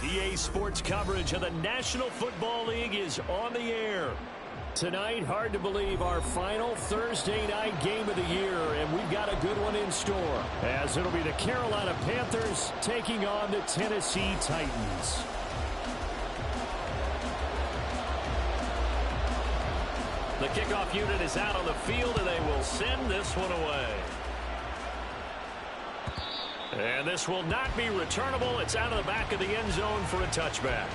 EA Sports coverage of the National Football League is on the air. Tonight, hard to believe, our final Thursday night game of the year, and we've got a good one in store, as it'll be the Carolina Panthers taking on the Tennessee Titans. The kickoff unit is out on the field, and they will send this one away. And this will not be returnable. It's out of the back of the end zone for a touchback.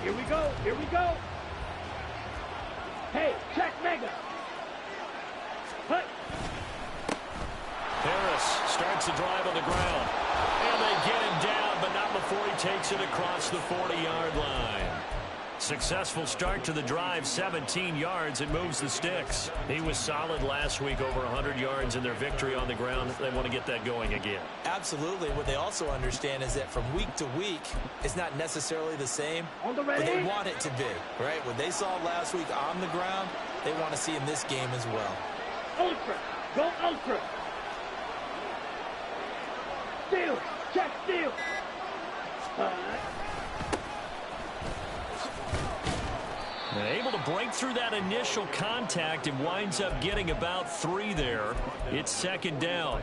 Here we go. Here we go. Hey, check mega. Put. Harris starts the drive on the ground. And they get him down, but not before he takes it across the 40-yard line. Successful start to the drive, 17 yards. It moves the sticks. He was solid last week, over 100 yards in their victory on the ground. They want to get that going again. Absolutely. What they also understand is that from week to week, it's not necessarily the same, but they want it to be, right? What they saw last week on the ground, they want to see in this game as well. Ultra. Go ultra. Steal. Check steal. Able to break through that initial contact and winds up getting about 3 there. It's second down.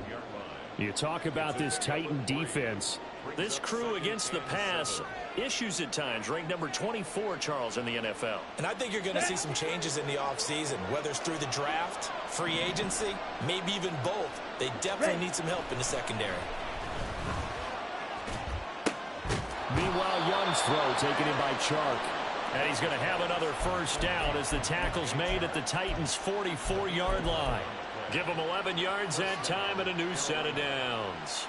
You talk about this Titan defense. This crew against the pass, issues at times, ranked number 24, Charles, in the NFL. And I think you're going to see some changes in the offseason, whether it's through the draft, free agency, maybe even both. They definitely need some help in the secondary. Meanwhile, Young's throw taken in by Chark. And he's going to have another first down as the tackle's made at the Titans' 44-yard line. Give them 11 yards that time and a new set of downs.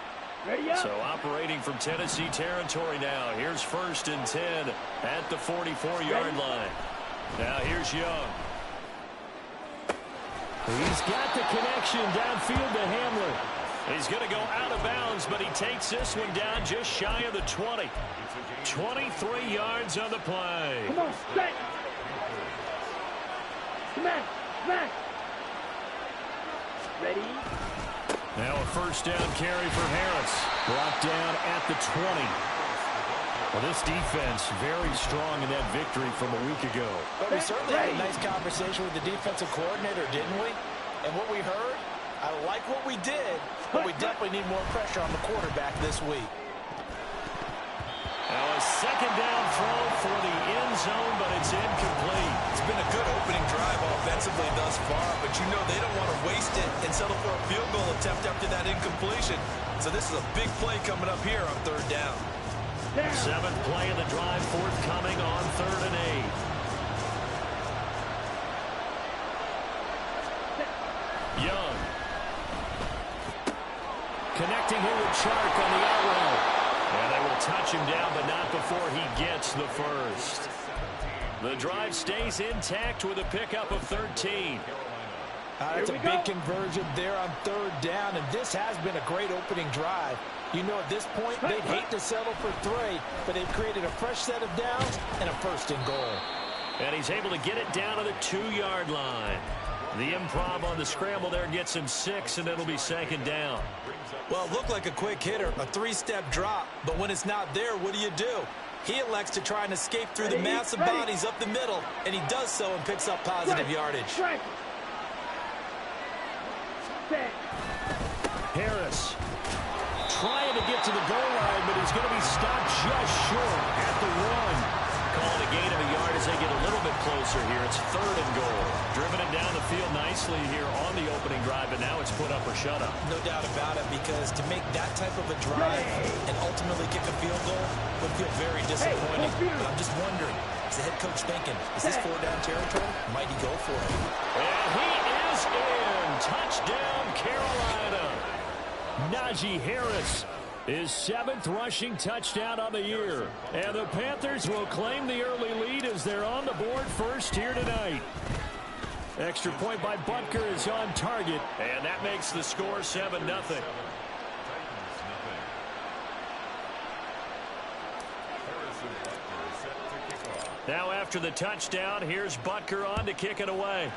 So operating from Tennessee territory now. Here's 1st and 10 at the 44-yard line. Now here's Young. He's got the connection downfield to Hamler. He's going to go out of bounds, but he takes this one down just shy of the 20. 23 yards on the play. Come on, set. Smash, smash. Ready? Now a first down carry for Harris. Brought down at the 20. Well, this defense very strong in that victory from a week ago. But we certainly had a nice conversation with the defensive coordinator, didn't we? And what we heard, I like what we did, but we definitely need more pressure on the quarterback this week. Now a second down throw for the end zone, but it's incomplete. It's been a good opening drive offensively thus far, but you know they don't want to waste it and settle for a field goal attempt after that incompletion. So this is a big play coming up here on 3rd down. 7th play of the drive forthcoming on 3rd and 8. Young. Connecting here with Chark on the out route. And they will touch him down, but not before he gets the first. The drive stays intact with a pickup of 13. That's a big conversion there on 3rd down, and this has been a great opening drive. You know, at this point, they'd hate to settle for 3, but they've created a fresh set of downs and a 1st and goal. And he's able to get it down to the 2-yard line. The improv on the scramble there gets him 6, and it'll be 2nd down. Well, it looked like a quick hitter, a 3-step drop, but when it's not there, what do? He elects to try and escape through the massive bodies up the middle, and he does so and picks up positive yardage. Harris trying to get to the goal line, but he's going to be stopped just short at the 1. Calling a gain of a yard as they get a little bit closer here. It's 3rd and goal. Driven it down the field nicely here on the opening drive, but now it's put up or shut up. No doubt about it, because to make that type of a drive and ultimately kick a field goal would feel very disappointing. But I'm just wondering, is the head coach thinking, is this 4-down territory? Might he go for it? And he is in. Touchdown, Carolina. Najee Harris, his 7th rushing touchdown on the year. And the Panthers will claim the early lead as they're on the board first here tonight. Extra point by Butker is on target, and that makes the score 7-0. Now after the touchdown, here's Butker on to kick it away.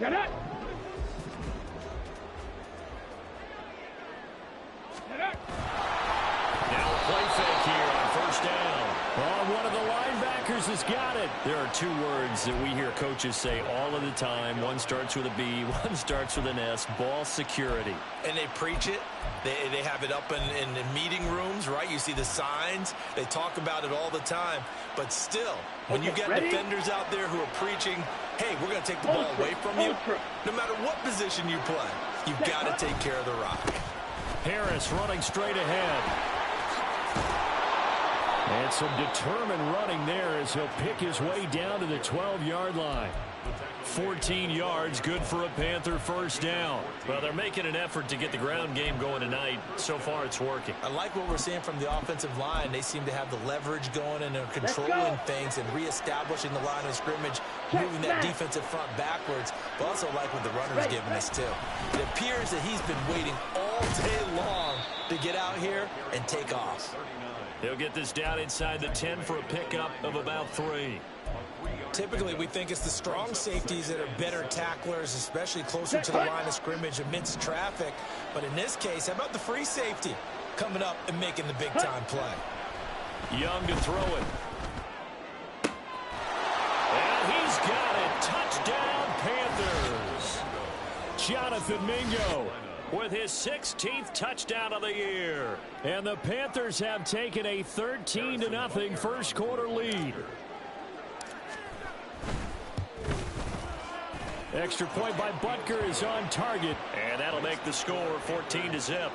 Get up! Get up! Now a play fake here on first down. Oh, one of the linebackers has got it. There are two words that we hear coaches say all of the time. One starts with a B, one starts with an S, ball security. And they preach it. They have it up in the meeting rooms, right? You see the signs. They talk about it all the time. But still, when you get defenders out there who are preaching, hey, we're going to take the ball away from you, no matter what position you play, you've got to take care of the rock. Harris running straight ahead. And some determined running there as he'll pick his way down to the 12-yard line. 14 yards, good for a Panther first down. Well, they're making an effort to get the ground game going tonight. So far, it's working. I like what we're seeing from the offensive line. They seem to have the leverage going, and they're controlling things and reestablishing the line of scrimmage, moving that defensive front backwards. But also like what the runner's giving us, too. It appears that he's been waiting all day long to get out here and take off. He'll get this down inside the 10 for a pickup of about 3. Typically, we think it's the strong safeties that are better tacklers, especially closer to the line of scrimmage amidst traffic. But in this case, how about the free safety coming up and making the big-time play? Young to throw it. And he's got it. Touchdown, Panthers. Jonathan Mingo with his 16th touchdown of the year. And the Panthers have taken a 13-0 first quarter lead. Extra point by Butker is on target, and that'll make the score 14-0.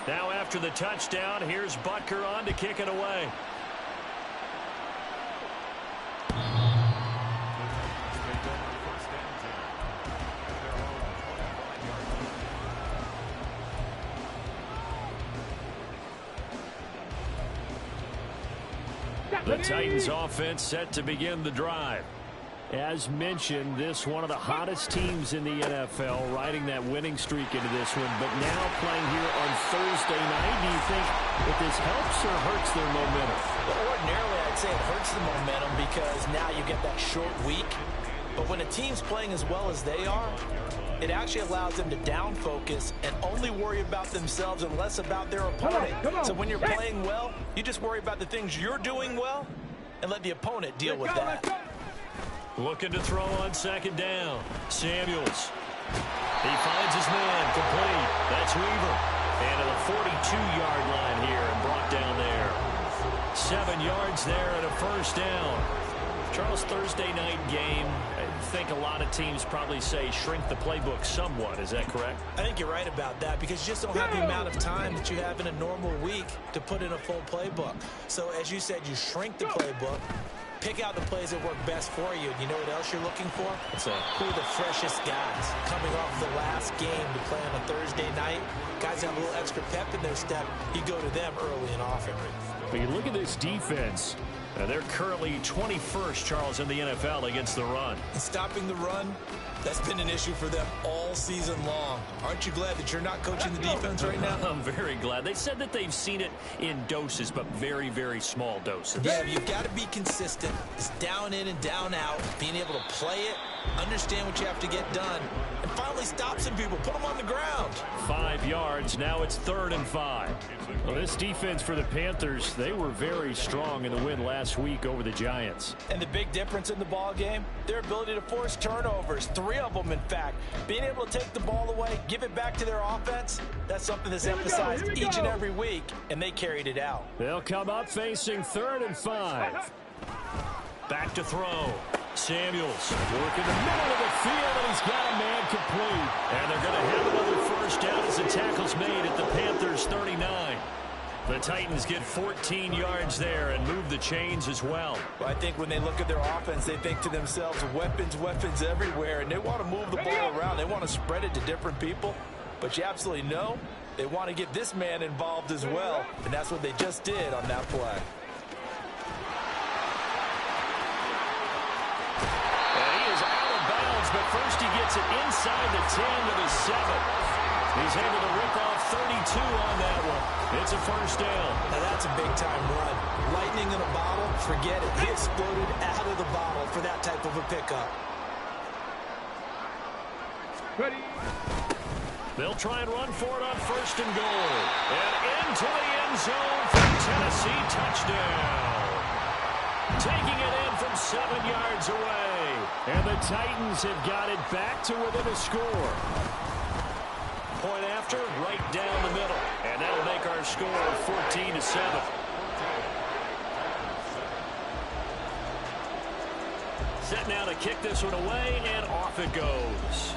Now after the touchdown, here's Butker on to kick it away. The Titans offense set to begin the drive. As mentioned, this one of the hottest teams in the NFL, riding that winning streak into this one, but now playing here on Thursday night. Do you think that this helps or hurts their momentum? Well, ordinarily, I'd say it hurts the momentum because now you get that short week. But when a team's playing as well as they are, it actually allows them to down focus and only worry about themselves and less about their opponent. So when you're playing well, you just worry about the things you're doing well and let the opponent deal with that. Looking to throw on second down. Samuels. He finds his man complete. That's Weaver. And to the 42-yard line here and brought down there. 7 yards there and a first down. Charles, Thursday night game, I think a lot of teams probably say shrink the playbook somewhat. Is that correct? I think you're right about that because you just don't have the amount of time that you have in a normal week to put in a full playbook. So as you said, you shrink the playbook. Pick out the plays that work best for you. You know what else you're looking for? What's that? Who are the freshest guys coming off the last game to play on a Thursday night? Guys have a little extra pep in their step. You go to them early and often. But you look at this defense. They're currently 21st, Charles, in the NFL against the run. And stopping the run, that's been an issue for them all season long. Aren't you glad that you're not coaching the defense right now? I'm very glad. They said that they've seen it in doses, but very, very small doses. Yeah, you've got to be consistent. It's down in and down out, being able to play it, understand what you have to get done, and finally stop some people, put them on the ground. 5 yards, now it's 3rd and 5. Well, this defense for the Panthers, they were very strong in the win last week over the Giants. And the big difference in the ball game, their ability to force turnovers, 3 of them in fact. Being able to take the ball away, give it back to their offense, that's something that's emphasized each and every week, and they carried it out. They'll come up facing 3rd and 5. Back to throw. Samuels working the middle of the field, and he's got a man complete. And they're going to have another first down as the tackle's made at the Panthers' 39. The Titans get 14 yards there and move the chains as well. Well, I think when they look at their offense, they think to themselves, weapons, weapons everywhere, and they want to move the ball around. They want to spread it to different people. But you absolutely know They want to get this man involved as well, and that's what they just did on that play. And he is out of bounds, but first he gets it inside the 10 to the 7. He's able to rip off 32 on that one. It's a first down. Now that's a big-time run. Lightning in a bottle, forget it. He exploded out of the bottle for that type of a pickup. Ready. They'll try and run for it on first and goal. And into the end zone for Tennessee, touchdown. Taking it in from 7 yards away. And the Titans have got it back to within a score. Point after, right down the middle. And that'll make our score 14 to 7. Set now to kick this one away, and off it goes.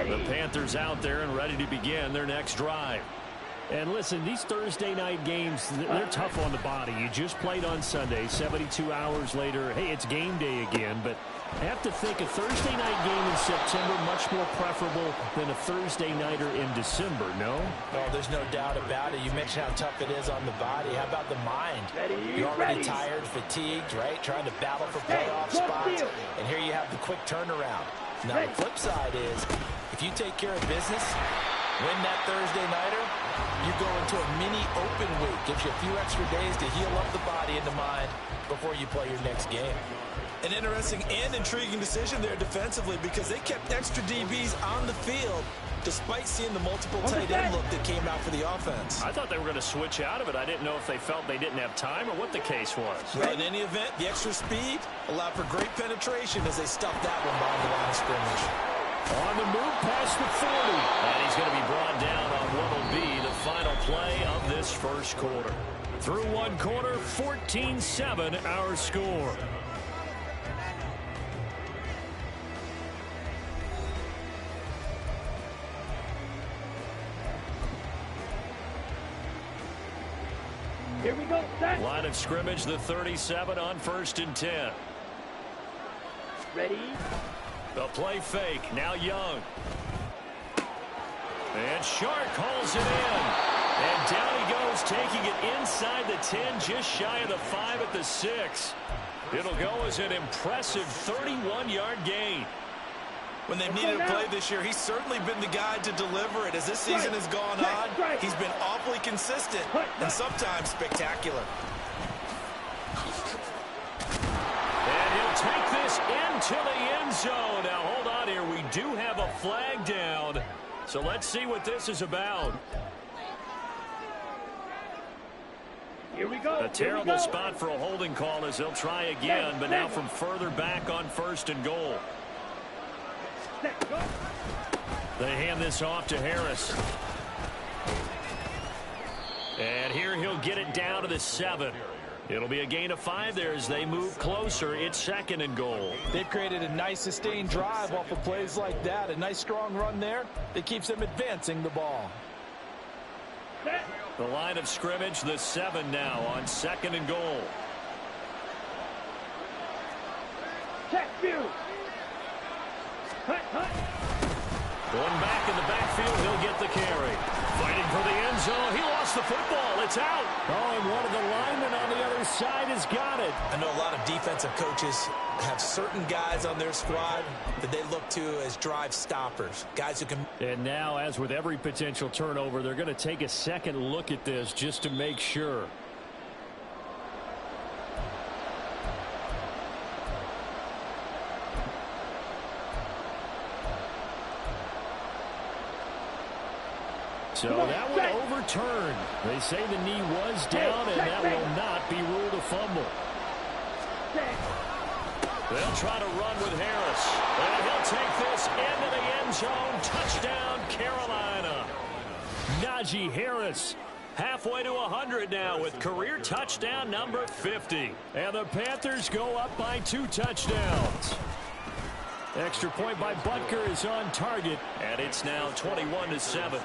The Panthers out there and ready to begin their next drive. And listen, these Thursday night games, they're tough on the body. You just played on Sunday, 72 hours later. Hey, it's game day again, but I have to think a Thursday night game in September much more preferable than a Thursday nighter in December, no? Oh, there's no doubt about it. You mentioned how tough it is on the body. How about the mind? You're already tired, fatigued, right? Trying to battle for playoff spots. And here you have the quick turnaround. Now, the flip side is, if you take care of business, win that Thursday nighter, you go into a mini open week. Gives you a few extra days to heal up the body and the mind before you play your next game. An interesting and intriguing decision there defensively because they kept extra DBs on the field despite seeing the multiple tight end look that came out for the offense. I thought they were going to switch out of it. I didn't know if they felt they didn't have time or what the case was. Well, in any event, the extra speed allowed for great penetration as they stuffed that one behind the line of scrimmage. On the move past the 40. And he's going to be brought down on what will be the final play of this first quarter. Through one quarter, 14-7 our score. Here we go, set. Line of scrimmage, the 37 on 1st and 10. Ready. The play fake, now Young. And Shark hauls it in. And down he goes, taking it inside the 10, just shy of the 5 at the 6. It'll go as an impressive 31-yard gain. When they've needed a play this year, he's certainly been the guy to deliver it. As this season has gone on, he's been awfully consistent and sometimes spectacular. And he'll take this into the end zone. Now, hold on here. We do have a flag down. So let's see what this is about. Here we go. A terrible spot for a holding call as they'll try again, but now from further back on 1st and goal. They hand this off to Harris. And here he'll get it down to the 7. It'll be a gain of 5 there as they move closer. It's 2nd and goal. They've created a nice sustained drive off of plays like that. A nice strong run there that keeps them advancing the ball. The line of scrimmage, the 7 now on 2nd and goal. Check view. Going back in the backfield, he'll get the carry. Fighting for the end zone. He lost the football. It's out. Oh, and one of the linemen on the other side has got it. I know a lot of defensive coaches have certain guys on their squad that they look to as drive stoppers. Guys who can... And now, as with every potential turnover, they're going to take a second look at this just to make sure. So that one overturned. They say the knee was down, and that will not be ruled a fumble. They'll try to run with Harris. And he'll take this into the end zone. Touchdown, Carolina. Najee Harris halfway to 100 now with career touchdown number 50. And the Panthers go up by 2 touchdowns. Extra point by Butker is on target. And it's now 21-7.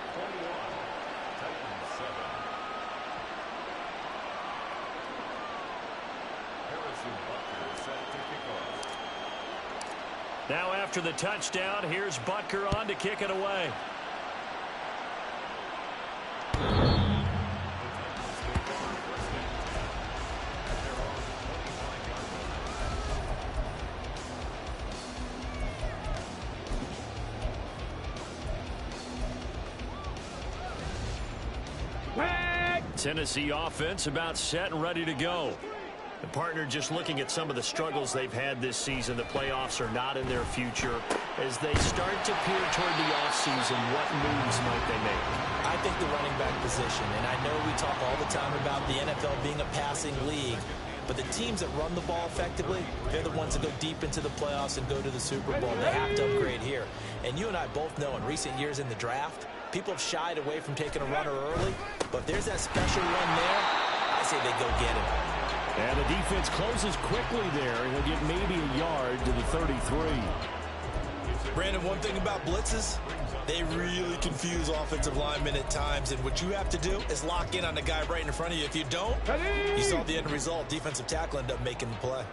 Now after the touchdown, here's Butker on to kick it away. Tennessee offense about set and ready to go. The partner just looking at some of the struggles they've had this season. The playoffs are not in their future. As they start to peer toward the offseason, what moves might they make? I think the running back position, and I know we talk all the time about the NFL being a passing league, but the teams that run the ball effectively, they're the ones that go deep into the playoffs and go to the Super Bowl. They have to upgrade here. And you and I both know in recent years in the draft, people have shied away from taking a runner early, but if there's that special one there, I say they go get him. And the defense closes quickly there. He'll get maybe a yard to the 33. Brandon, one thing about blitzes, they really confuse offensive linemen at times, and what you have to do is lock in on the guy right in front of you. If you don't, you saw the end result. Defensive tackle ended up making the play.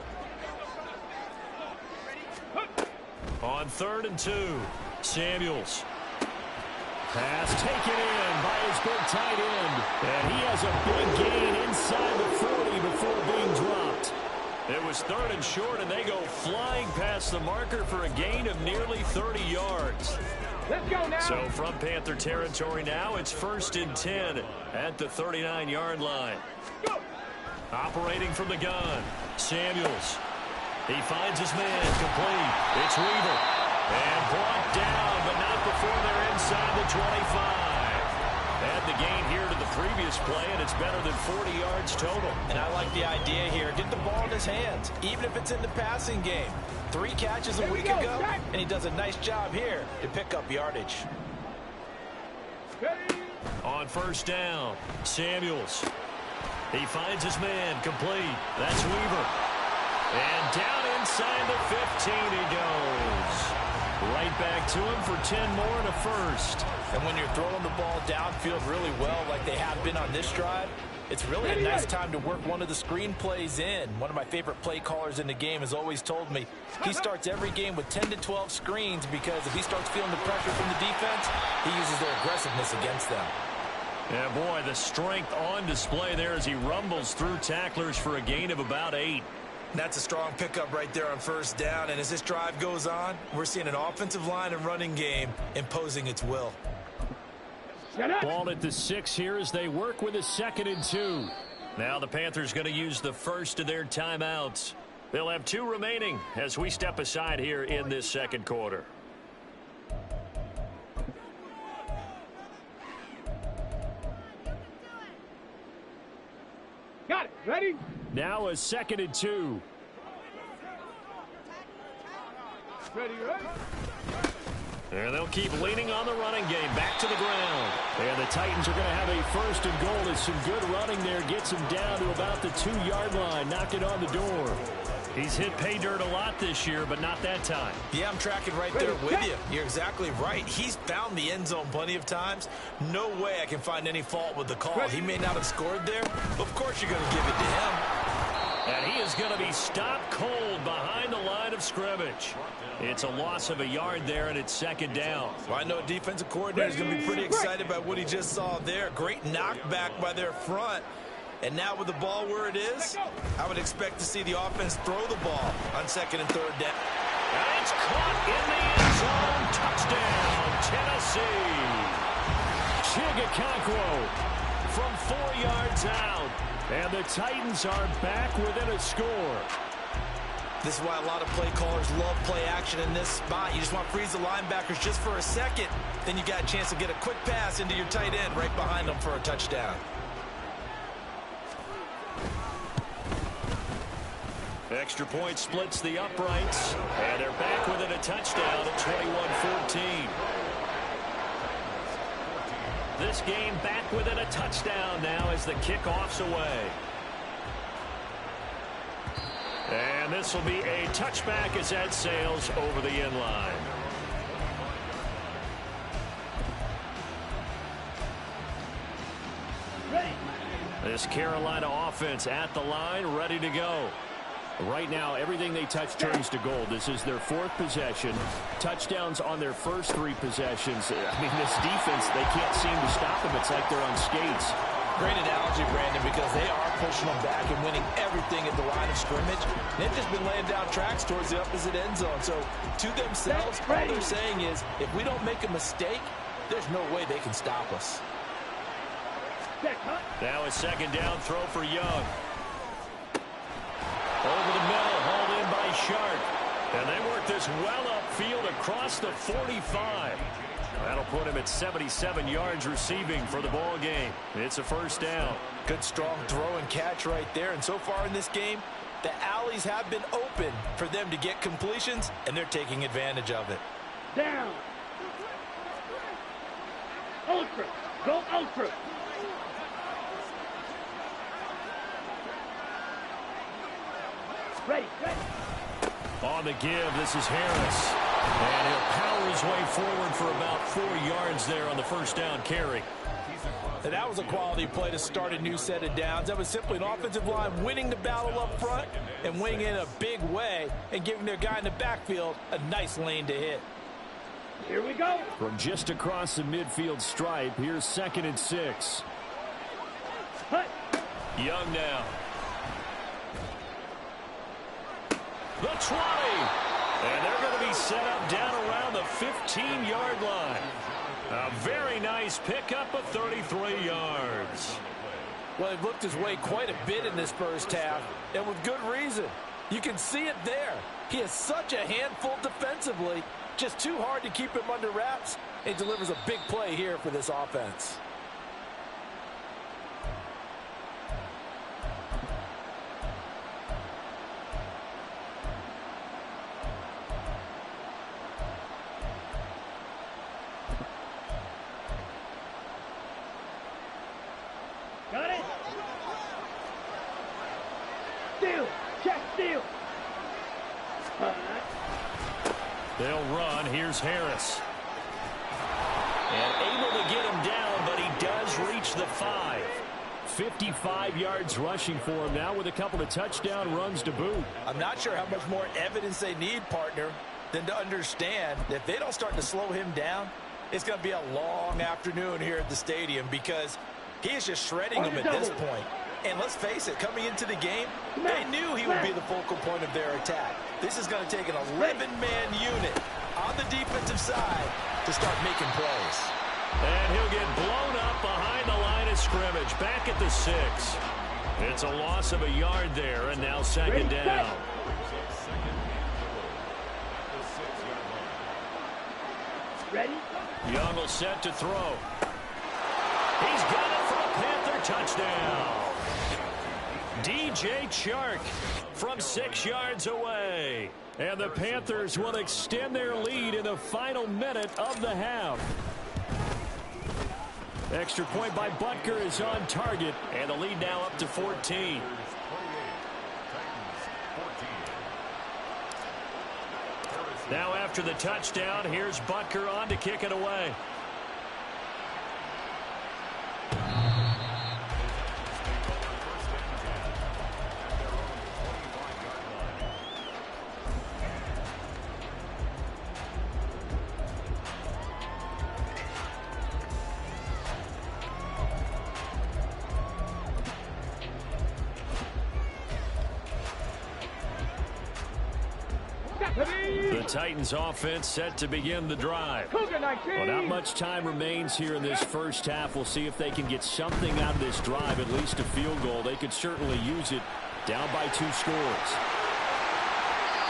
On 3rd and 2, Samuels. Pass taken in by his big tight end. And he has a big gain inside the 40 before being dropped. It was 3rd and short, and they go flying past the marker for a gain of nearly 30 yards. Let's go now. So from Panther territory now, it's 1st and 10 at the 39-yard line. Go. Operating from the gun, Samuels. He finds his man complete. It's Weaver. And brought down, but not before they're inside the 25. Add the gain here to the previous play, and it's better than 40 yards total. And I like the idea here. Get the ball in his hands, even if it's in the passing game. 3 catches a week ago, and he does a nice job here to pick up yardage. On 1st down, Samuels. He finds his man complete. That's Weaver. And down inside the 15 he goes. Right back to him for 10 more and a first. And when you're throwing the ball downfield really well like they have been on this drive, it's really a nice time to work one of the screen plays in. One of my favorite play callers in the game has always told me he starts every game with 10 to 12 screens because if he starts feeling the pressure from the defense, he uses their aggressiveness against them. Yeah, boy, the strength on display there as he rumbles through tacklers for a gain of about 8. That's a strong pickup right there on 1st down, and as this drive goes on, we're seeing an offensive line and running game imposing its will. Ball at the 6 here as they work with a 2nd and 2. Now the Panthers going to use the first of their timeouts. They'll have 2 remaining as we step aside here in this 2nd quarter. Got it. Ready? Now a 2nd and 2. Ready, ready. And they'll keep leaning on the running game. Back to the ground. And the Titans are going to have a 1st and goal. As some good running there gets him down to about the 2-yard line. Knock it on the door. He's hit pay dirt a lot this year, but not that time. Yeah, I'm tracking right there with you. You're exactly right. He's found the end zone plenty of times. No way I can find any fault with the call. He may not have scored there, but of course you're going to give it to him. And he is going to be stopped cold behind the line of scrimmage. It's a loss of a yard there, and it's 2nd down. Well, I know defensive coordinator is going to be pretty excited about what he just saw there. Great knockback by their front. And now with the ball where it is, I would expect to see the offense throw the ball on 2nd and 3rd down. And it's caught in the end zone. Touchdown, Tennessee. Chigakonkwo from 4 yards out. And the Titans are back within a score. This is why a lot of play callers love play action in this spot. You just want to freeze the linebackers just for a second. Then you got a chance to get a quick pass into your tight end right behind them for a touchdown. Extra point splits the uprights. And they're back within a touchdown at 21-14. This game back within a touchdown now as the kickoff's away. And this will be a touchback as that sails over the end line. This Carolina offense at the line, ready to go. Right now, everything they touch turns to gold. This is their 4th possession. Touchdowns on their first 3 possessions. I mean, this defense, they can't seem to stop them. It's like they're on skates. Great analogy, Brandon, because they are pushing them back and winning everything at the line of scrimmage. They've just been laying down tracks towards the opposite end zone. So to themselves, all they're saying is, if we don't make a mistake, there's no way they can stop us. Now a second down throw for Young. Over the middle, hauled in by Shark. And they work this well upfield across the 45. That'll put him at 77 yards receiving for the ball game. It's a first down. Good, strong throw and catch right there. And so far in this game, the alleys have been open for them to get completions, and they're taking advantage of it. Down. Ultra. Go ultra. Ready. On the give, this is Harris. And he'll power his way forward for about 4 yards there on the first down carry. And that was a quality play to start a new set of downs. That was simply an offensive line winning the battle up front and winning in a big way and giving their guy in the backfield a nice lane to hit. Here we go. From just across the midfield stripe, here's 2nd and 6. Hut. Young now. The 20. And they're going to be set up down around the 15-yard line. A very nice pickup of 33 yards. Well, he looked his way quite a bit in this first half, and with good reason. You can see it there. He is such a handful defensively, just too hard to keep him under wraps, and he delivers a big play here for this offense. Got it. Steal. Check steal. They'll run. Here's Harris. And able to get him down, but he does reach the 5. 55 yards rushing for him now with a couple of touchdown runs to boot. I'm not sure how much more evidence they need, partner, than to understand that if they don't start to slow him down, it's going to be a long afternoon here at the stadium because he is just shredding them at this point. And let's face it, coming into the game, they knew he would be the focal point of their attack. This is going to take an 11-man unit on the defensive side to start making plays. And he'll get blown up behind the line of scrimmage, back at the 6. It's a loss of a yard there, and now second down. Ready? Young will set to throw. He's got it for a Panther touchdown. DJ Chark from 6 yards away. And the Panthers will extend their lead in the final minute of the half. Extra point by Butker is on target, and the lead now up to 14. Now after the touchdown, here's Butker on to kick it away. The Titans offense set to begin the drive. Well, not much time remains here in this first half. We'll see if they can get something out of this drive, at least a field goal. They could certainly use it down by 2 scores.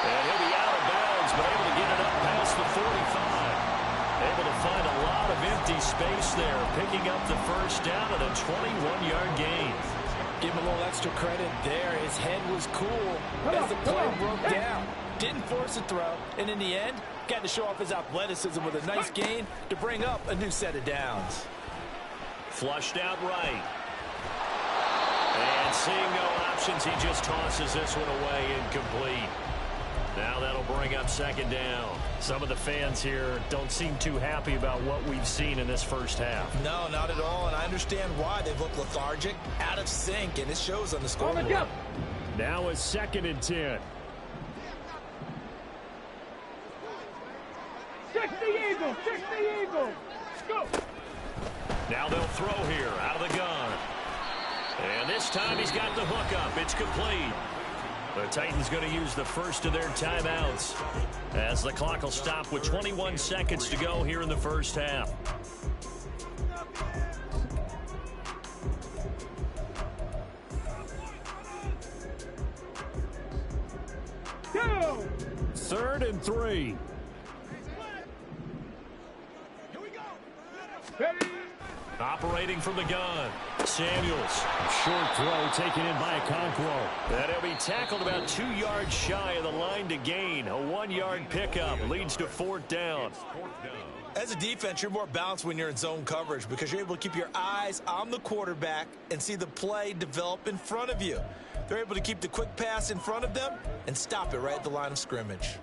And he'll be out of bounds, but able to get it up past the 45. Able to find a lot of empty space there, picking up the first down at a 21-yard gain. Give him a little extra credit there. His head was cool as the play broke down. Didn't force a throw, and in the end, got to show off his athleticism with a nice gain to bring up a new set of downs. Flushed out right. And seeing no options, he just tosses this one away incomplete. Now that'll bring up second down. Some of the fans here don't seem too happy about what we've seen in this first half. No, not at all, and I understand why. They look lethargic, out of sync, and it shows on the scoreboard. Now a 2nd and 10. Check the eagle. Check the eagle. Go. Now they'll throw here out of the gun. And this time he's got the hook up. It's complete. The Titans going to use the first of their timeouts as the clock will stop with 21 seconds to go here in the first half. Go. 3rd and 3. Ready. Operating from the gun, Samuels. Short throw taken in by Okonkwo. And he'll be tackled about 2 yards shy of the line to gain. A 1-yard pickup leads to 4th down. As a defense, you're more balanced when you're in zone coverage because you're able to keep your eyes on the quarterback and see the play develop in front of you. They're able to keep the quick pass in front of them and stop it right at the line of scrimmage.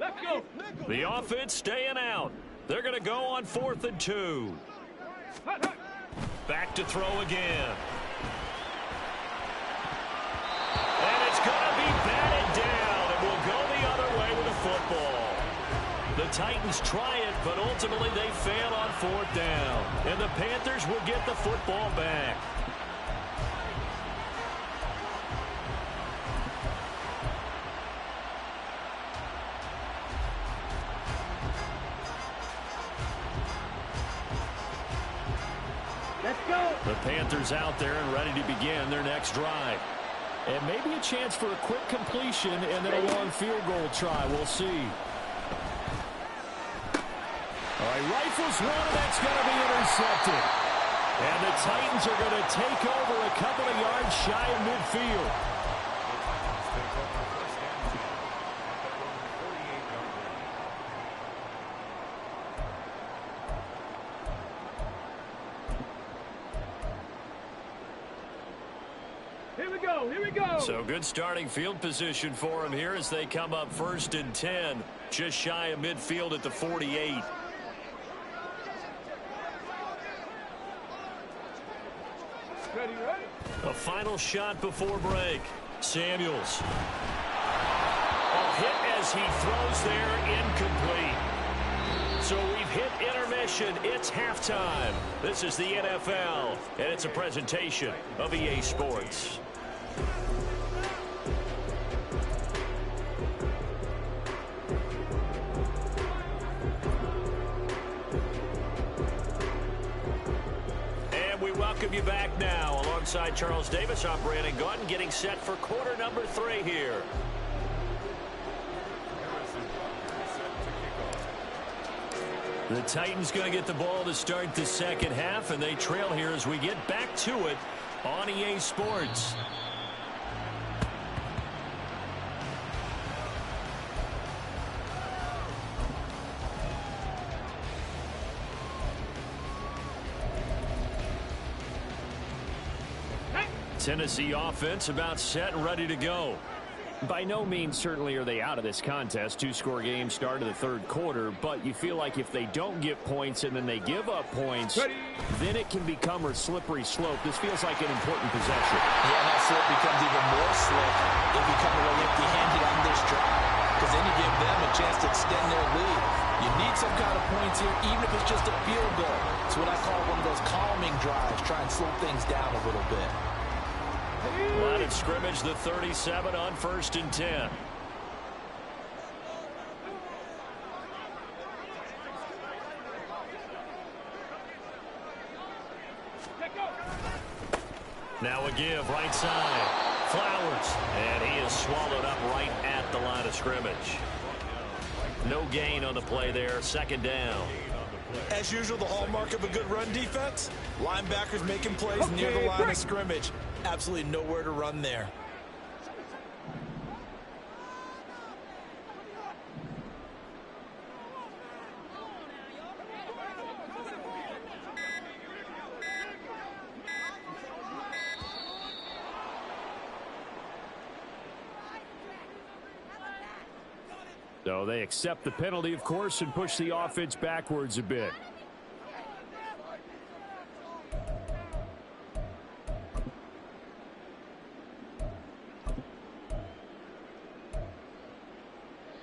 Let's go. The offense staying out. They're going to go on 4th and 2. Hut, hut. Back to throw again. And it's going to be batted down, and will go the other way with the football. The Titans try it, but ultimately they fail on 4th down. And the Panthers will get the football back. Let's go. The Panthers out there and ready to begin their next drive. And maybe a chance for a quick completion and then a long field goal try. We'll see. All right, rifles one, and that's going to be intercepted. And the Titans are going to take over a couple of yards shy of midfield. Here we go. Here we go. So good starting field position for them here as they come up 1st and 10, just shy of midfield at the 48. Ready, ready. A final shot before break. Samuels. A hit as he throws there, incomplete. So we've hit intermission. It's halftime. This is the NFL, and it's a presentation of EA Sports. Welcome you back now. Alongside Charles Davis, I'm Brandon Gunn, getting set for quarter number 3 here. The Titans going to get the ball to start the second half, and they trail here as we get back to it on EA Sports. Tennessee offense about set and ready to go. By no means certainly are they out of this contest. 2-score game start of the 3rd quarter, but you feel like if they don't get points and then they give up points, then it can become a slippery slope. This feels like an important possession. Yeah, and that slip becomes even more slip if you come away empty-handed on this drive, because then you give them a chance to extend their lead. You need some kind of points here, even if it's just a field goal. It's what I call one of those calming drives, try and slow things down a little bit. Line of scrimmage, the 37 on 1st and 10. Now a give, right side. Flowers, and he is swallowed up right at the line of scrimmage. No gain on the play there, 2nd down. As usual, the hallmark of a good run defense, linebackers making plays near the line of scrimmage. Absolutely nowhere to run there. So they accept the penalty, of course, and push the offense backwards a bit.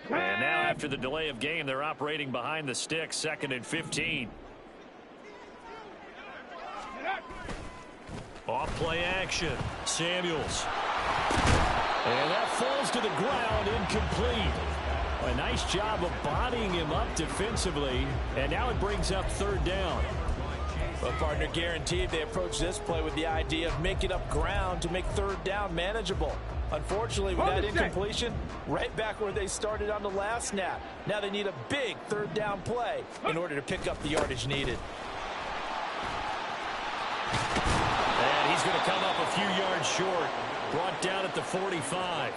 And now after the delay of game, they're operating behind the sticks, 2nd and 15. Off play action. Samuels. And that falls to the ground, incomplete. A nice job of bodying him up defensively. And now it brings up 3rd down. Well, partner, guaranteed they approach this play with the idea of making up ground to make 3rd down manageable. Unfortunately, with that incompletion, right back where they started on the last snap. Now they need a big 3rd down play in order to pick up the yardage needed. And he's going to come up a few yards short. Brought down at the 45.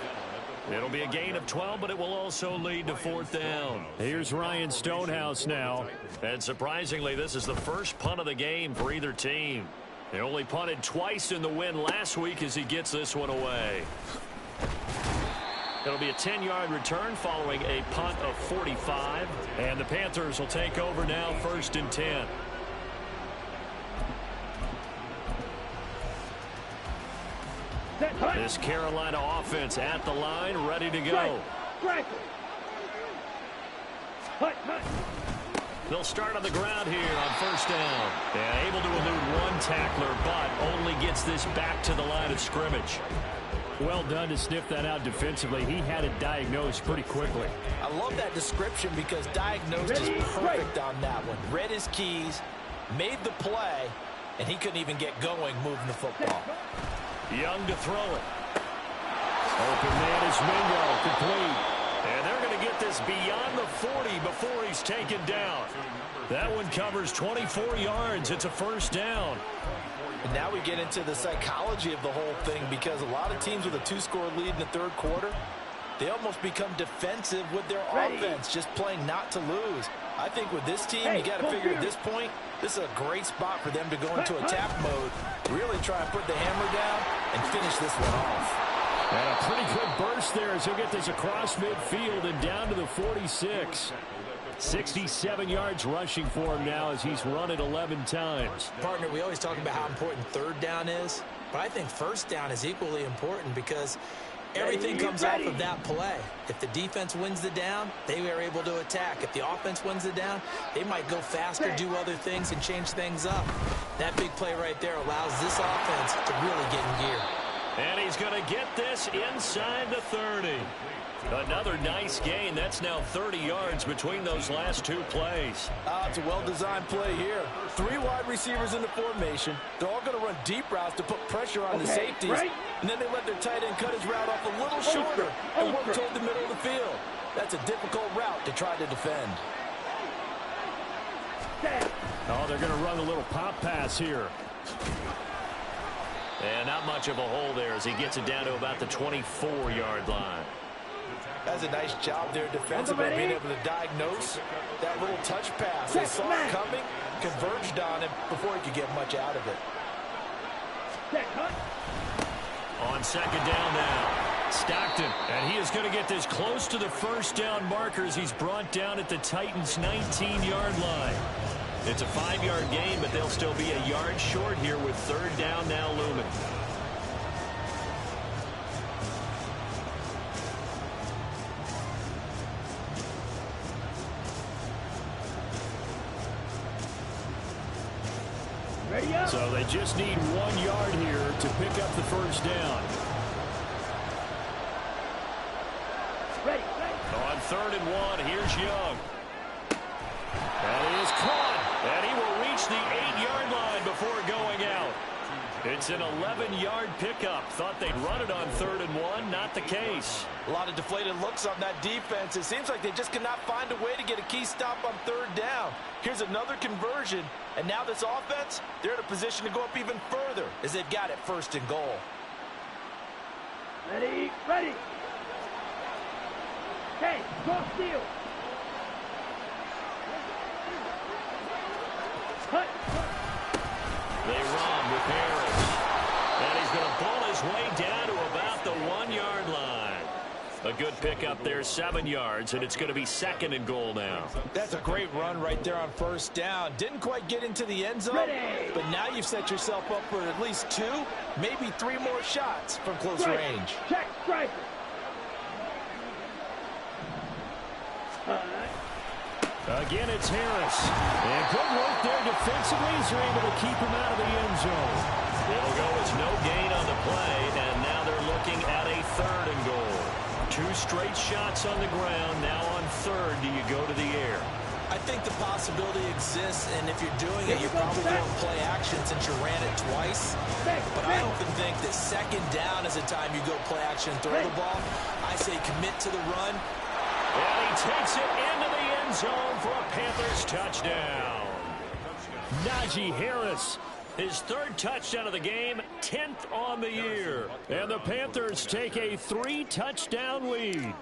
It'll be a gain of 12, but it will also lead to 4th down. Here's Ryan Stonehouse now. And surprisingly, this is the first punt of the game for either team. They only punted twice in the win last week as he gets this one away. It'll be a 10-yard return following a punt of 45. And the Panthers will take over now, 1st and 10. This Carolina offense at the line, ready to go. They'll start on the ground here on 1st down. And able to elude one tackler, but only gets this back to the line of scrimmage. Well done to sniff that out defensively. He had it diagnosed pretty quickly. I love that description because diagnosed is perfect on that one. Read his keys, made the play, and he couldn't even get going moving the football. Young to throw it. Open man is Mingo, complete. And they're going to get this beyond the 40 before he's taken down. That one covers 24 yards. It's a 1st down. And now we get into the psychology of the whole thing because a lot of teams with a 2-score lead in the 3rd quarter, they almost become defensive with their offense, just playing not to lose. I think with this team, you got to figure at this point, this is a great spot for them to go into attack mode, really try and put the hammer down and finish this one off. And a pretty good burst there as he'll get this across midfield and down to the 46. 67 yards rushing for him now as he's run it 11 times. Partner, we always talk about how important 3rd down is, but I think 1st down is equally important because everything comes off of that play. If the defense wins the down, they are able to attack. If the offense wins the down, they might go faster, do other things, and change things up. That big play right there allows this offense to really get in gear. And he's going to get this inside the 30. Another nice gain. That's now 30 yards between those last 2 plays. It's a well-designed play here. 3 wide receivers in the formation. They're all going to run deep routes to put pressure on the safeties. And then they let their tight end cut his route off a little shorter and work toward the middle of the field. That's a difficult route to try to defend. Oh, they're going to run a little pop pass here. And not much of a hole there as he gets it down to about the 24-yard line. That's a nice job there defensively, being able to diagnose that little touch pass. They saw it coming, converged on him before he could get much out of it. On 2nd down now, Stockton. And he is going to get this close to the 1st down marker as he's brought down at the Titans' 19-yard line. It's a 5-yard gain, but they'll still be a yard short here with 3rd down now looming. So they just need 1 yard here to pick up the 1st down. On 3rd and 1, here's Young. And he is caught. And he will reach the 8-yard line before going out. It's an 11-yard pickup. Thought they'd run it on 3rd and 1. Not the case. A lot of deflated looks on that defense. It seems like they just cannot find a way to get a key stop on 3rd down. Here's another conversion. And now this offense, they're in a position to go up even further as they've got it 1st and goal. Ready. Okay, go steal. They run with Harris. And he's going to pull his way down to about the 1-yard line. A good pickup there, 7 yards, and it's going to be 2nd and goal now. That's a great run right there on 1st down. Didn't quite get into the end zone, but now you've set yourself up for at least 2, maybe 3 more shots from close range. Check striker. Again, it's Harris. And good work there defensively as they're able to keep him out of the end zone. It'll go as no gain on the play, and now they're looking at a 3rd and goal. 2 straight shots on the ground. Now on 3rd, do you go to the air? I think the possibility exists, and if you're doing it, you're probably going to play action since you ran it twice. But I often think that 2nd down is the time you go play action and throw the ball. I say commit to the run. And he takes it into the end zone for a Panthers touchdown. Najee Harris, his 3rd touchdown of the game, 10th on the year. And the Panthers take a 3-touchdown lead.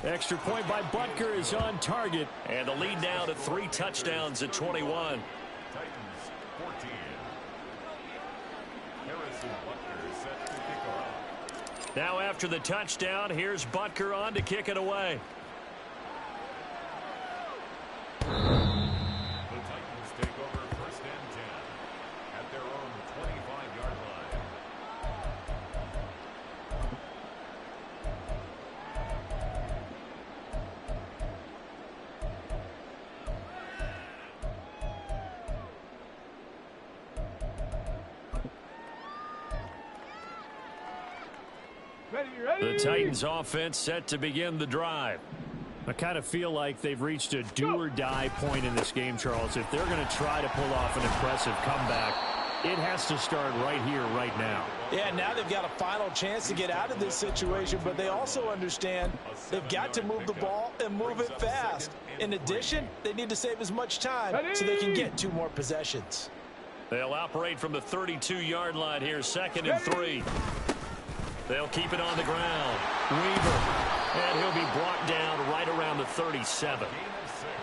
Extra point by Butker is on target. And the lead now to 3 touchdowns at 21. Now after the touchdown, here's Butker on to kick it away. The Titans take over 1st and 10 at their own 25-yard line. The Titans offense set to begin the drive. I kind of feel like they've reached a do-or-die point in this game, Charles. If they're going to try to pull off an impressive comeback, it has to start right here, right now. Yeah, now they've got a final chance to get out of this situation, but they also understand they've got to move the ball and move it fast. In addition, they need to save as much time so they can get 2 more possessions. They'll operate from the 32-yard line here, 2nd and 3. They'll keep it on the ground. Weaver. And he'll be brought down right around the 37.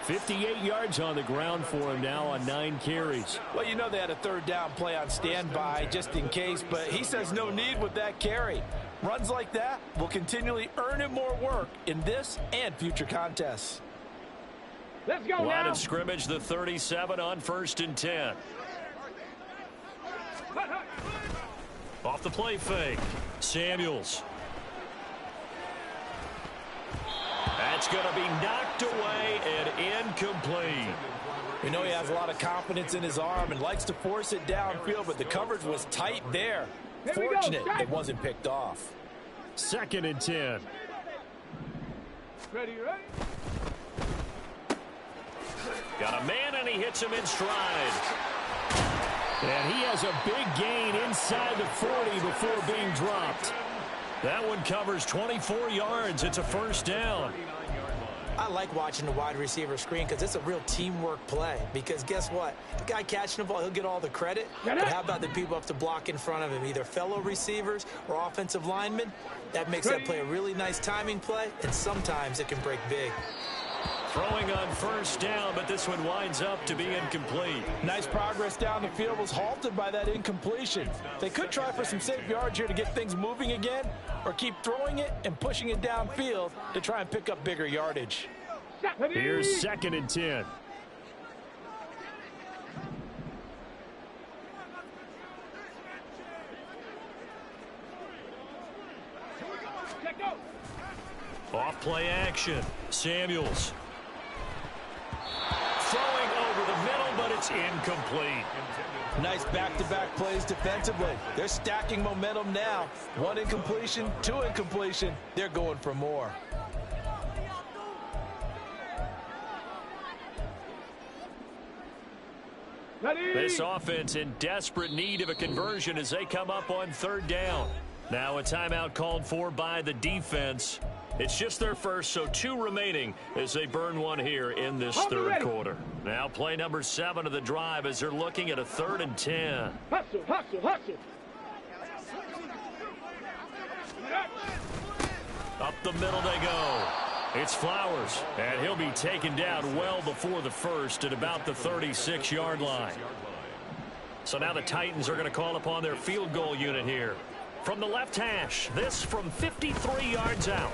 58 yards on the ground for him now on 9 carries. Well, you know they had a 3rd down play on standby just in case, but he says no need with that carry. Runs like that will continually earn him more work in this and future contests. Let's go Line now. of scrimmage, the 37 on 1st and 10. Off the play fake. Samuels. That's going to be knocked away and incomplete. We know he has a lot of confidence in his arm and likes to force it downfield, but the coverage was tight there. Fortunate it wasn't picked off. 2nd and 10. Ready? Got a man, and he hits him in stride. And he has a big gain inside the 40 before being dropped. That one covers 24 yards. It's a 1st down. I like watching the wide receiver screen because it's a real teamwork play. Because guess what? The guy catching the ball, he'll get all the credit. But how about the people up to block in front of him, either fellow receivers or offensive linemen? That makes that play a really nice timing play, and sometimes it can break big. Throwing on 1st down, but this one winds up to be incomplete. Nice progress down the field was halted by that incompletion. They could try for some safe yards here to get things moving again, or keep throwing it and pushing it downfield to try and pick up bigger yardage. Here's 2nd and 10. Off play action. Samuels. Throwing over the middle, but it's incomplete. Nice back-to-back plays defensively. They're stacking momentum now. 1 incompletion, 2 incompletion. They're going for more. This offense in desperate need of a conversion as they come up on 3rd down. Now a timeout called for by the defense. It's just their first, so 2 remaining as they burn one here in this 3rd quarter. Now play number 7 of the drive as they're looking at a 3rd and 10. Hustle, hustle, hustle. Up the middle they go. It's Flowers, and he'll be taken down well before the 1st at about the 36-yard line. So now the Titans are going to call upon their field goal unit here. From the left hash, this from 53 yards out.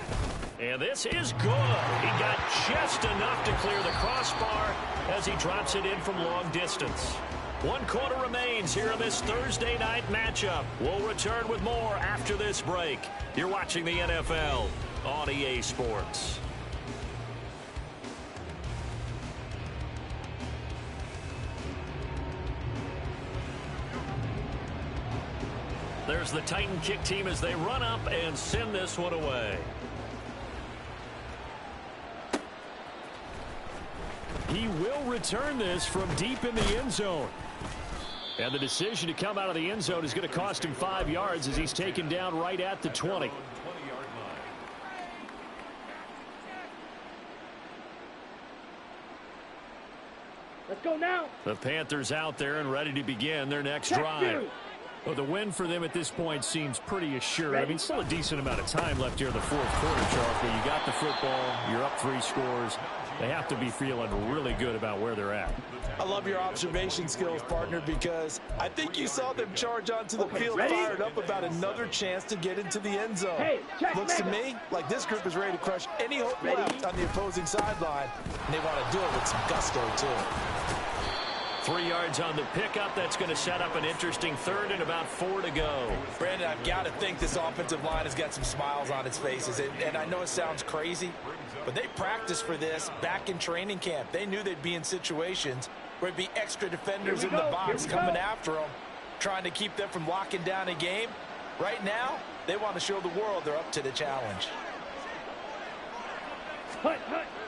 And this is good. He got just enough to clear the crossbar as he drops it in from long distance. 1 quarter remains here in this Thursday night matchup. We'll return with more after this break. You're watching the NFL on EA Sports. There's the Titan kick team as they run up and send this one away. He will return this from deep in the end zone. And the decision to come out of the end zone is going to cost him 5 yards as he's taken down right at the 20. Let's go now. The Panthers out there and ready to begin their next drive. Well, the win for them at this point seems pretty assured. I mean, still a decent amount of time left here in the fourth quarter, Charles, but you got the football, you're up 3 scores. They have to be feeling really good about where they're at. I love your observation skills, partner, because I think you saw them charge onto the field, fired up about another chance to get into the end zone. Hey, looks to me like this group is ready to crush any hope left on the opposing sideline, and they want to do it with some gusto, too. 3 yards on the pickup. That's going to set up an interesting 3rd and about 4 to go. Brandon, I've got to think this offensive line has got some smiles on its faces. And I know it sounds crazy, but they practiced for this back in training camp. They knew they'd be in situations where it'd be extra defenders in the box coming after them, trying to keep them from locking down a game. Right now, they want to show the world they're up to the challenge.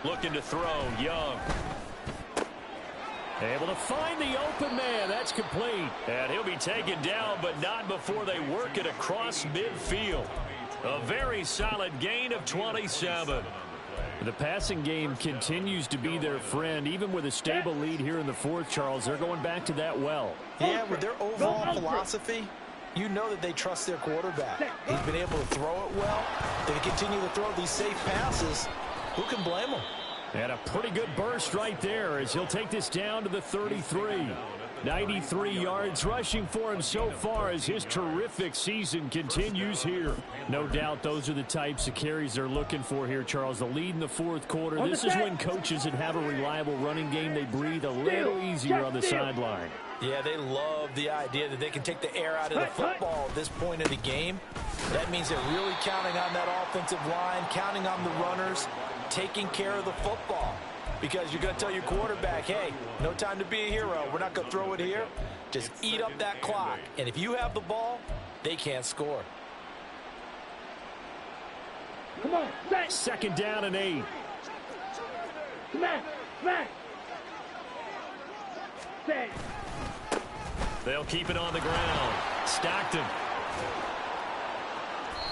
Looking to throw, Young. Able to find the open man. That's complete. And he'll be taken down, but not before they work it across midfield. A very solid gain of 27. The passing game continues to be their friend. Even with a stable lead here in the fourth, Charles, they're going back to that well. Yeah, with their overall philosophy, you know that they trust their quarterback. He's been able to throw it well. They continue to throw these safe passes. Who can blame them? And a pretty good burst right there as he'll take this down to the 33. 93 yards rushing for him so far as his terrific season continues here. No doubt those are the types of carries they're looking for here, Charles. The lead in the fourth quarter. This is when coaches that have a reliable running game, they breathe a little easier on the sideline. Yeah, they love the idea that they can take the air out of the football at this point of the game. That means they're really counting on that offensive line, counting on the runners, taking care of the football. Because you're going to tell your quarterback, hey, no time to be a hero. We're not going to throw it here. Just eat up that clock. And if you have the ball, they can't score. Come on, set. 2nd down and 8. Smack, smack. Set. They'll keep it on the ground. Stockton.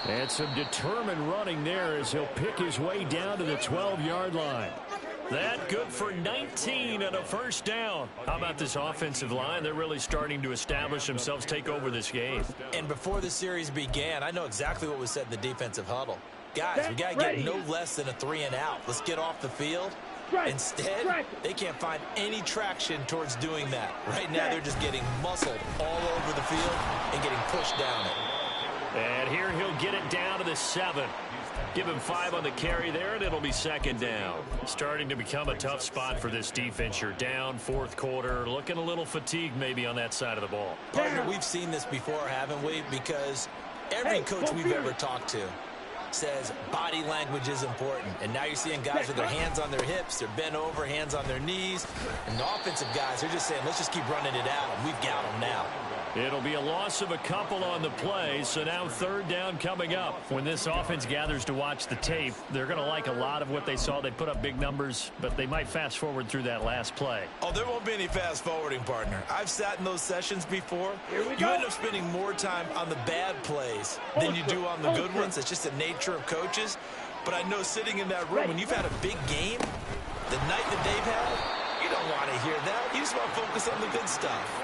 And some determined running there as he'll pick his way down to the 12-yard line. That good for 19 and a 1st down. How about this offensive line? They're really starting to establish themselves, take over this game. And before the series began, I know exactly what was said in the defensive huddle. Guys, we got to get no less than a 3 and out. Let's get off the field. Instead, they can't find any traction towards doing that. Right now, they're just getting muscled all over the field and getting pushed down it. And here he'll get it down to the 7. Give him 5 on the carry there, and it'll be 2nd down. Starting to become a tough spot for this defense. You're down 4th quarter, looking a little fatigued maybe on that side of the ball. Partner, we've seen this before, haven't we? Because every coach we've ever talked to says body language is important. And now you're seeing guys with their hands on their hips, they're bent over, hands on their knees. And the offensive guys, they're just saying, let's just keep running it out, and we've got them now. It'll be a loss of a couple on the play, so now 3rd down coming up. When this offense gathers to watch the tape, they're going to like a lot of what they saw. They put up big numbers, but they might fast forward through that last play. Oh, there won't be any fast forwarding, partner. I've sat in those sessions before. Here we you go. end up spending more time on the bad plays than you do on the good ones. It's just the nature of coaches. But I know sitting in that room, when you've had a big game, the night that they've had, you don't want to hear that. You just want to focus on the good stuff.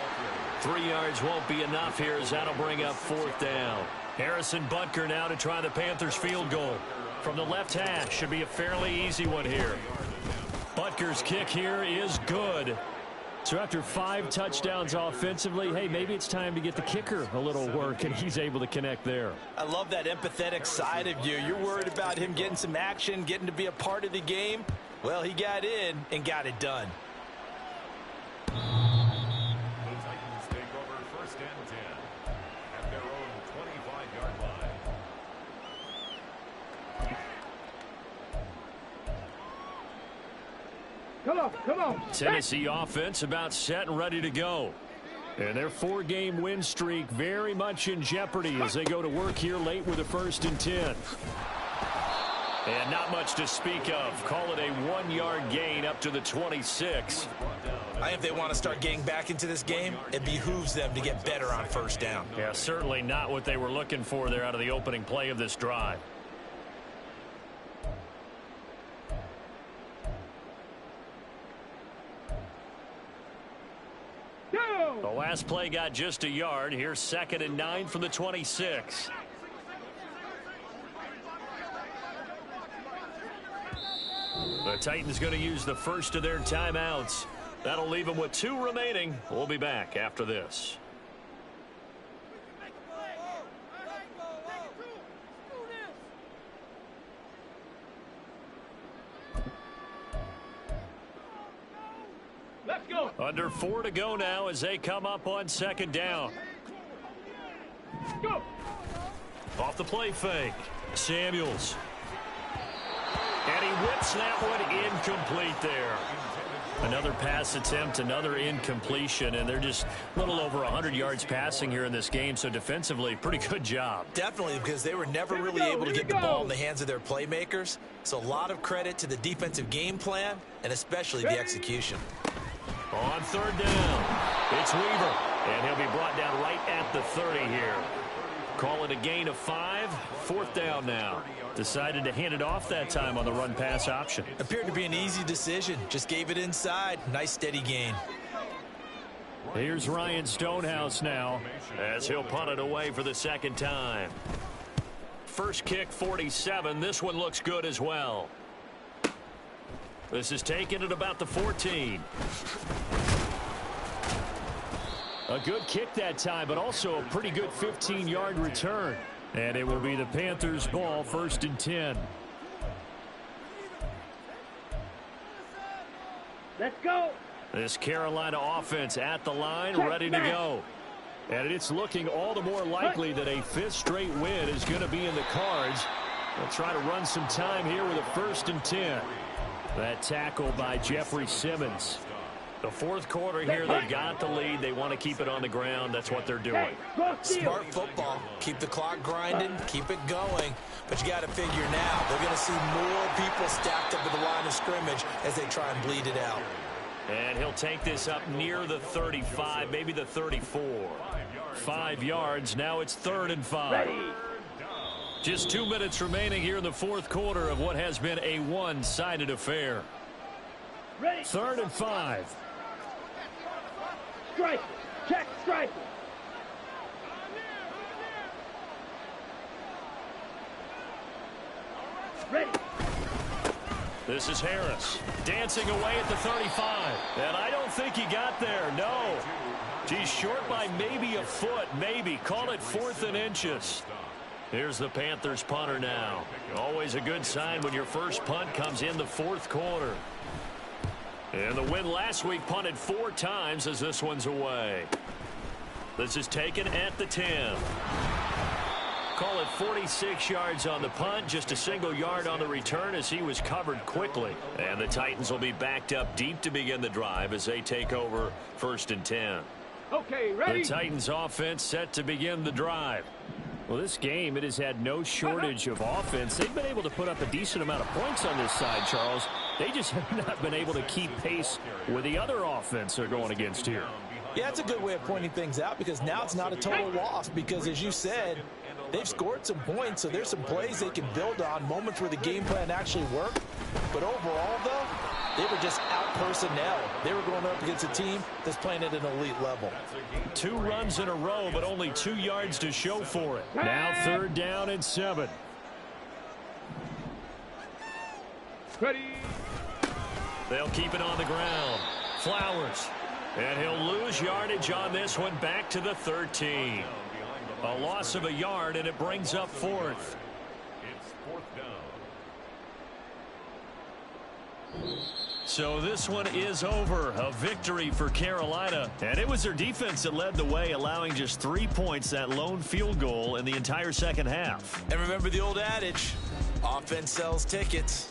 3 yards won't be enough here as that'll bring up 4th down. Harrison Butker now to try the Panthers field goal. From the left hash, should be a fairly easy one here. Butker's kick here is good. So after 5 touchdowns offensively, hey, maybe it's time to get the kicker a little work, and he's able to connect there. I love that empathetic side of you. You're worried about him getting some action, getting to be a part of the game. Well, he got in and got it done. The Titans take over 1st and 10 at their own 25-yard line. Come on. Tennessee offense about set and ready to go. And their 4-game win streak very much in jeopardy as they go to work here late with a 1st and 10. And not much to speak of. Call it a 1-yard gain up to the 26. I think if they want to start getting back into this game, it behooves them to get better on 1st down. Yeah, certainly not what they were looking for there out of the opening play of this drive. The last play got just a yard. Here's 2nd and 9 from the 26. The Titans going to use the first of their timeouts. That'll leave them with 2 remaining. We'll be back after this. Let's go. Under 4 to go now as they come up on 2nd down. Go. Off the play fake. Samuels. And he whips that one incomplete there. Another pass attempt, another incompletion, and they're just a little over 100 yards passing here in this game, so defensively, pretty good job. Definitely, because they were never really able to get the ball in the hands of their playmakers. So a lot of credit to the defensive game plan and especially the execution. On 3rd down, it's Weaver, and he'll be brought down right at the 30 here. Call it a gain of 5, 4th down now. Decided to hand it off that time on the run-pass option. Appeared to be an easy decision. Just gave it inside. Nice steady gain. Here's Ryan Stonehouse now as he'll punt it away for the 2nd time. First kick 47. This one looks good as well. This is taken at about the 14. A good kick that time, but also a pretty good 15-yard return. And it will be the Panthers' ball, 1st and 10. Let's go. This Carolina offense at the line, ready to go. And it's looking all the more likely that a 5th straight win is going to be in the cards. They'll try to run some time here with a 1st and 10. That tackle by Jeffrey Simmons. The 4th quarter here, they got the lead. They want to keep it on the ground. That's what they're doing. Smart football. Keep the clock grinding. Keep it going. But you got to figure now, they're going to see more people stacked up at the line of scrimmage as they try and bleed it out. And he'll take this up near the 35, maybe the 34. 5 yards. Now it's 3rd and 5. Just 2 minutes remaining here in the 4th quarter of what has been a one-sided affair. 3rd and 5. Strike. Check strike. Ready. This is Harris dancing away at the 35. And I don't think he got there. No. He's short by maybe a foot. Maybe. Call it 4th and inches. Here's the Panthers punter now. Always a good sign when your first punt comes in the 4th quarter. And the win last week punted 4 times as this one's away. This is taken at the 10. Call it 46 yards on the punt, just a single yard on the return as he was covered quickly. And the Titans will be backed up deep to begin the drive as they take over 1st and 10. Okay, ready. The Titans offense set to begin the drive. Well, this game, it has had no shortage of offense. They've been able to put up a decent amount of points on this side, Charles. They just have not been able to keep pace with the other offense they're going against here. Yeah, it's a good way of pointing things out because now it's not a total loss because, as you said, they've scored some points, so there's some plays they can build on, moments where the game plan actually worked. But overall, though, they were just out-personnel. They were going up against a team that's playing at an elite level. 2 runs in a row, but only 2 yards to show for it. Now 3rd down and 7. Ready. They'll keep it on the ground. Flowers. And he'll lose yardage on this one, back to the 13. A loss of a yard, and it brings up fourth. It's fourth down. So this one is over. A victory for Carolina. And it was their defense that led the way, allowing just 3 points, that lone field goal in the entire second half. And remember the old adage, offense sells tickets.